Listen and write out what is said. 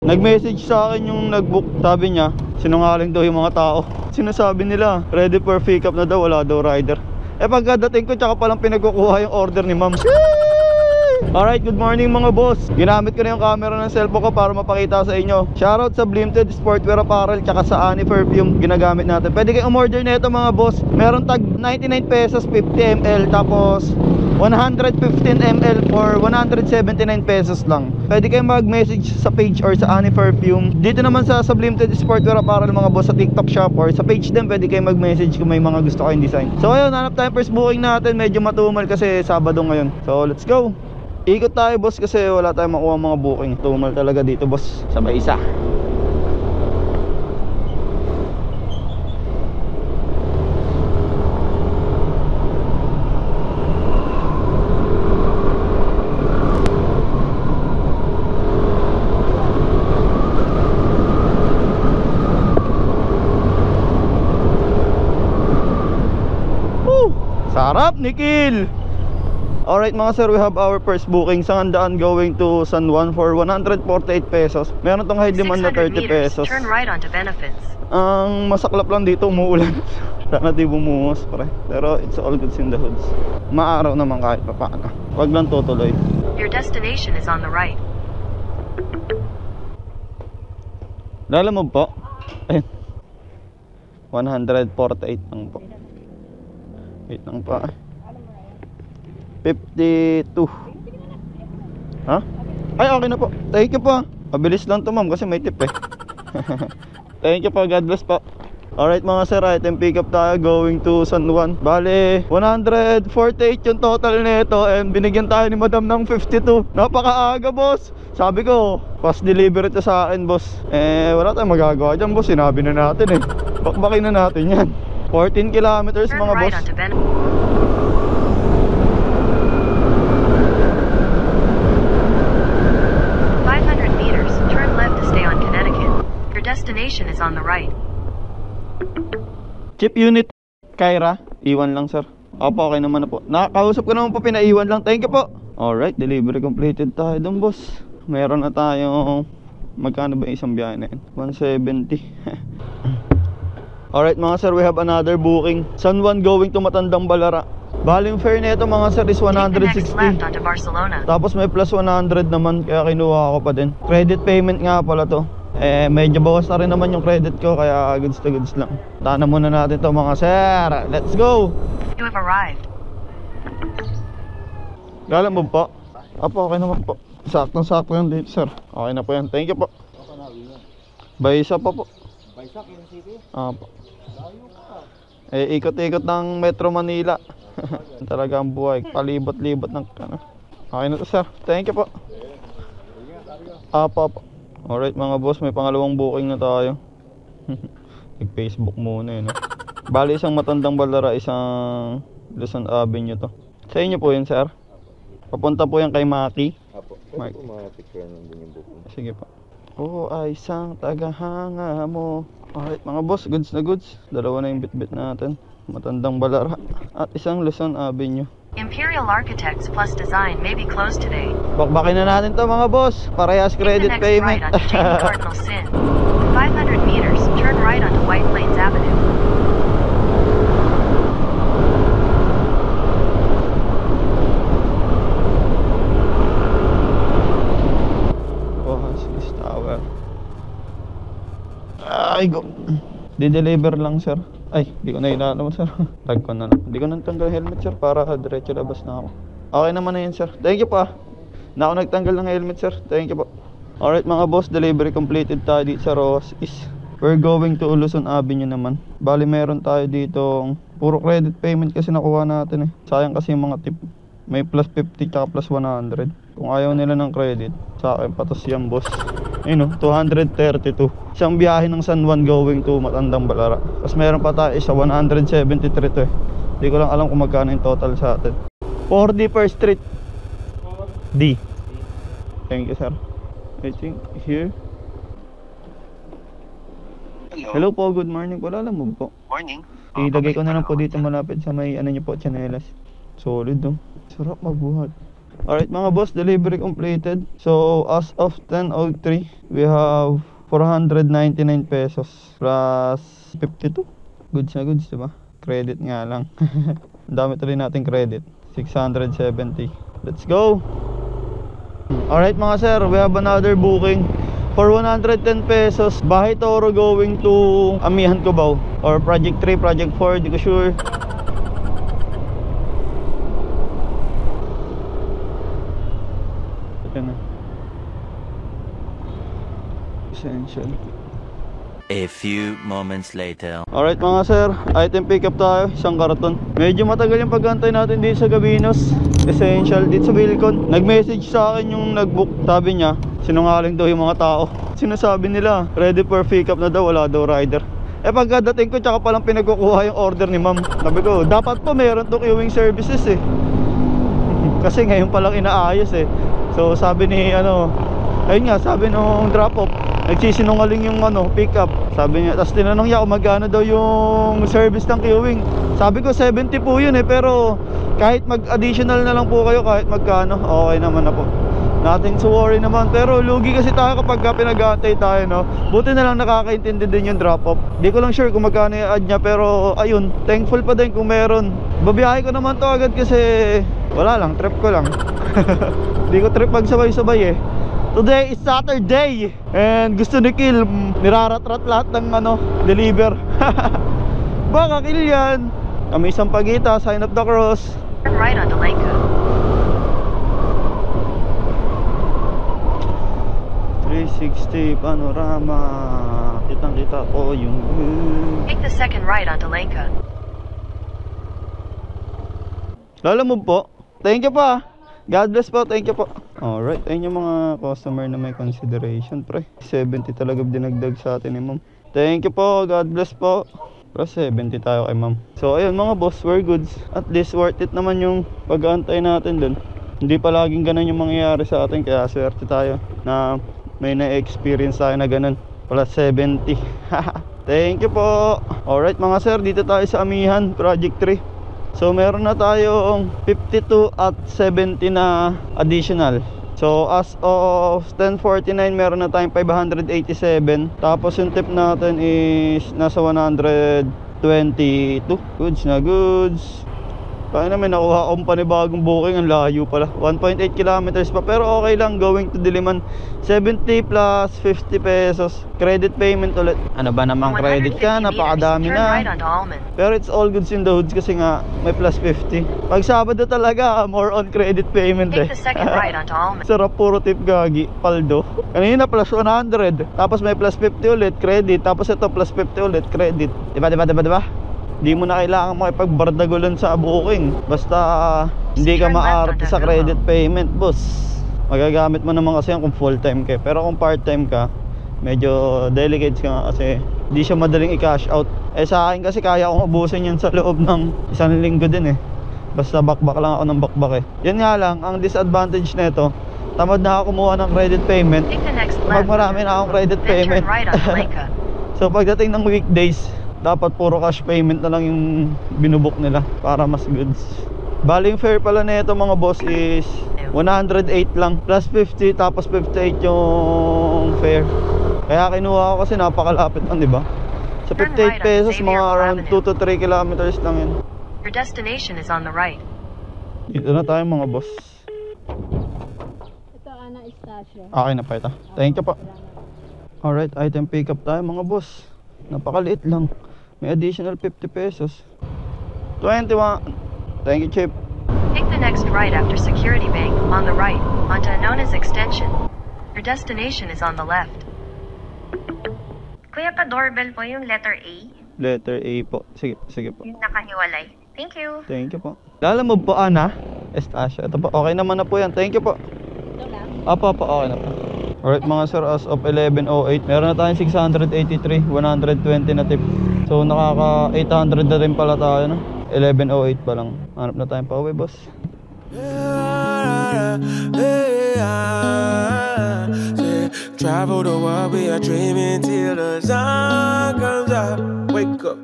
Nag-message sa akin yung nag-book. Sabi niya, sinungaling daw yung mga tao. Sinasabi nila, ready for pick up na daw, wala daw rider. Eh pagkadating ko, tsaka palang pinagkukuha yung order ni ma'am. Alright, good morning mga boss. Ginamit ko na yung camera ng cellphone ko para mapakita sa inyo. Shoutout sa Blimted Sportwear Apparel tsaka sa Ani Perfume ginagamit natin. Pwede kayong umorder na ito mga boss. Meron tag 99 pesos 50 ml, tapos 115 ml for 179 pesos lang. Pwede kayong mag-message sa page or sa Ani Perfume. Dito naman sa Blimted Sportwear Apparel mga boss, sa TikTok shop or sa page din, pwede kayong mag-message kung may mga gusto kayong design. So ayun, hanap tayo first booking natin. Medyo matumal kasi Sabado ngayon. So let's go. Ikot tayo boss kasi wala tayong makuha mga booking. Tumal talaga dito boss, sabay isa. Sarap, Nikil! Alright mga sir, we have our first booking. Sangandaan going to San Juan for 148 pesos. Meron tong high demand na 30 pesos. Turn right onto Benefits. Ang masaklap lang dito, umuulan. Sana di bumuhos pre. Pero it's all goods in the hoods. Maaraw naman kahit pa paano. Wag lang tutuloy. Your destination is on the right. Lalamog po. Ayun, 148 lang po. Wait lang pa. 52. Ha? Ay, okay na po. Thank you po. Mabilis lang to ma'am kasi may tip eh. Thank you po. God bless po. Alright mga sir, item pick up tayo going to San Juan. Bale, 148 yung total nito and binigyan tayo ni madam ng 52. Napakaaga boss. Sabi ko, fast delivery to sa akin boss. Eh, wala tayong magagawa dyan boss. Sinabi na natin eh. Bakbakin na natin yan. 14 kilometers mga boss. 500 meters, turn left to stay on Connecticut. Your destination is on the right. Chip unit, Kyra. Iwan lang sir. Opo, okay naman na po. Nakakausap ko naman po, pinaiwan lang. Thank you po. Alright, delivery completed tayo dun boss. Meron na tayong, magkano ba isang biyahe na yun? 170. Alright mga sir, we have another booking. San Juan going to Matandang Balara. Baling fare nito mga sir is 160. Tapos may plus 100 naman, kaya kinuha ko pa din. Credit payment nga pala to. Eh medyo bawas na rin naman yung credit ko, kaya goods to goods lang. Tana muna natin to mga sir. Let's go. You have arrived. Galang mo po. Apo, okay naman po. Saktong-sakto yan dito sir. Okay na po yan. Thank you po. Baysa pa po. Baysa, Quezon City? Apo. Eh, ikot-ikot ng Metro Manila. Talaga ang buhay. Palibot-libot ng ano. Okay na to sir. Thank you po. Apo. Alright mga boss, may pangalawang booking na tayo. Nag-Facebook muna eh, no? Bali isang Matandang Balara, isang Luzon Avenue to. Sa inyo po yun sir? Papunta po yan kay Maki. Apo. Mark. Ito po mga picture nandun yung booking. Sige po. Oo ay isang tagahanga mo. Alright mga boss, goods na goods. Dalawa na yung bit-bit natin. Matandang Balara at isang Luzon Avenue. Imperial Architects Plus Design may be closed today. Bakbakin na natin to mga boss. Parehas credit payment. Right onto James Cardinal Sin. 500 meters, turn right onto White Plains Avenue. This tower. Ay go. Di-deliver lang sir. Ay, di ko na ilalaman sir. Tag ko na lang. Di ko nang tanggal helmet sir para diretso labas na ako. Okay naman na yun sir. Thank you pa. Na ako nagtanggal ng helmet sir. Thank you po. Alright mga boss, delivery completed tayo dito sa Rojas East. We're going to Luzon Avenue naman. Bali meron tayo dito puro credit payment kasi nakuha natin eh. Sayang kasi yung mga tip. May plus 50 tsaka plus 100. Kung ayaw nila ng credit, sa akin patos yan boss. Ayun o, 232. Isang biyahe ng San Juan going to Matandang Balara. Tapos meron pa tayo isa 173 to eh. Hindi ko lang alam kung magkano yung total sa atin. 4D per street. D. Thank you sir. I think here. Hello po, good morning po. Lalamog po. Morning. Ilagay ko na lang po dito malapit sa may ano nyo po, chanelas. Solid oh. Sarap magbuhat. Alright mga boss, delivery completed. So as of 10:03, we have 499 pesos plus 52. Goods na goods, diba? Credit nga lang. Ang dami rin natin credit, 670. Let's go. Alright mga sir, we have another booking for 110 pesos. Bahay Toro going to Amihan Cubao or Project 3, Project 4, di ko sure. Ito na. Essential. A few moments later. Alright mga sir, item pick up tayo, isang karton. Medyo matagal yung pag-antay natin dito sa Gabinos. Essential dito sa Wilcon. Nag-message sa akin yung nag-book. Sabi niya, sinungaling daw yung mga tao. Sinasabi nila, ready for pick up na daw, wala daw rider. Eh pagkadating ko, tsaka palang pinagkukuha yung order ni ma'am. Sabi ko, dapat po meron to queuing services eh. Kasi ngayon palang inaayos eh. So sabi ni ayun nga, sabi nung drop off, nagsisinungaling yung pick up. Sabi niya, tapos tinanong niya kung magkano daw yung service ng queuing. Sabi ko 70 po yun eh, pero kahit mag-additional na lang po kayo, kahit magkano, okay naman na po. Nothing to worry naman. Pero lugi kasi tayo kapag pinag-aantay tayo, no? Buti na lang nakakaintindi din yung drop off. Di ko lang sure kung magkano yung add niya, pero ayun, thankful pa din kung meron. Babiyahe ko naman to agad kasi wala lang, trip ko lang. Di ko trip magsabay-sabay eh. Today is Saturday and gusto ni Kill, nirarat-rat lahat ng deliver. Baka Kill yan. Kami isang pagita, sign up the cross. Turn right onto Lenka. 360 panorama. Kitang-kita ko yung Take the second right onto Lenka. Lala mo po. Thank you pa. God bless po, thank you po. Alright, ayun yung mga customer na may consideration, pre. 70 talaga dinagdag sa atin ni ma'am. Thank you po, God bless po. Plus 70 tayo kay ma'am. So ayun mga boss, we're goods. At least worth it naman yung pag-aantay natin dun. Hindi pa laging ganun yung mangyayari sa atin, kaya swerte tayo na may na-experience tayo na ganun. Plus 70. Thank you po. Alright mga sir, dito tayo sa Amihan, Project 3. So meron na tayong 52 at 70 na additional. So as of 10:49 meron na tayong 587. Tapos yung tip natin is nasa 122. Goods na goods. Kaya naman nakuha akong panibagong booking. Ang layo pala, 1.8 kilometers pa, pero okay lang. Going to Diliman, 70 plus 50 pesos credit payment ulit. Ano ba namang credit ka? Napakadami na. Pero it's all goods in the hoods kasi nga may plus 50. Pag Sabado talaga, more on credit payment eh. Take the second right onto Almond. Sarap, puro tip gagi, paldo. Kanina plus 100, tapos may plus 50 ulit credit, tapos ito plus 50 ulit credit. Diba? Di mo na kailangan makipagbardagulan sa booking. Basta hindi ka maarte sa credit payment, boss. Magagamit mo naman kasi yan kung full time ka. Pero kung part time ka, medyo delicate ka nga kasi di siya madaling i-cash out. Eh sa akin kasi kaya akong ubusin yan sa loob ng isang linggo din eh. Basta bakbak lang ako ng bakbak eh. Yan nga lang, ang disadvantage nito, tamad na ako kumuha ng credit payment pag marami na akong credit payment. So pagdating ng weekdays, dapat puro cash payment na lang yung binubook nila para mas goods. Baling fare pala nito mga boss is 108 lang plus 50, tapos 58 yung fare. Kaya kinuha ko kasi napakalapit lang, di ba? Sa 58 pesos mga around 2 to 3 kilometers lang yun. Your destination is on the right. Dito na tayo mga boss. Ito Ana Estacio. Okay na pa ito. Thank you po. Alright, item pick up tayo mga boss. Napakaliit lang. May additional 50 pesos. 21. Thank you, Chip. Take the next right after Security Bank on the right onto Anona's extension. Your destination is on the left. Kuya, pa-doorbell po yung letter A. Letter A po. Sige po. Yung nakahiwalay. Thank you. Thank you po. Lala mo po, Ana Estacio. Ito po, okay naman na po yan. Thank you po. Ito lang. Apo, okay na po. Alright mga sir, as of 11:08, meron na tayong 683, 120 na tip. So nakaka 800 na rin pala tayo, no? 11:08 pa lang. Hanap na tayong pauwi, boss. Travel the world, we are dreaming till the sun comes up. Wake up.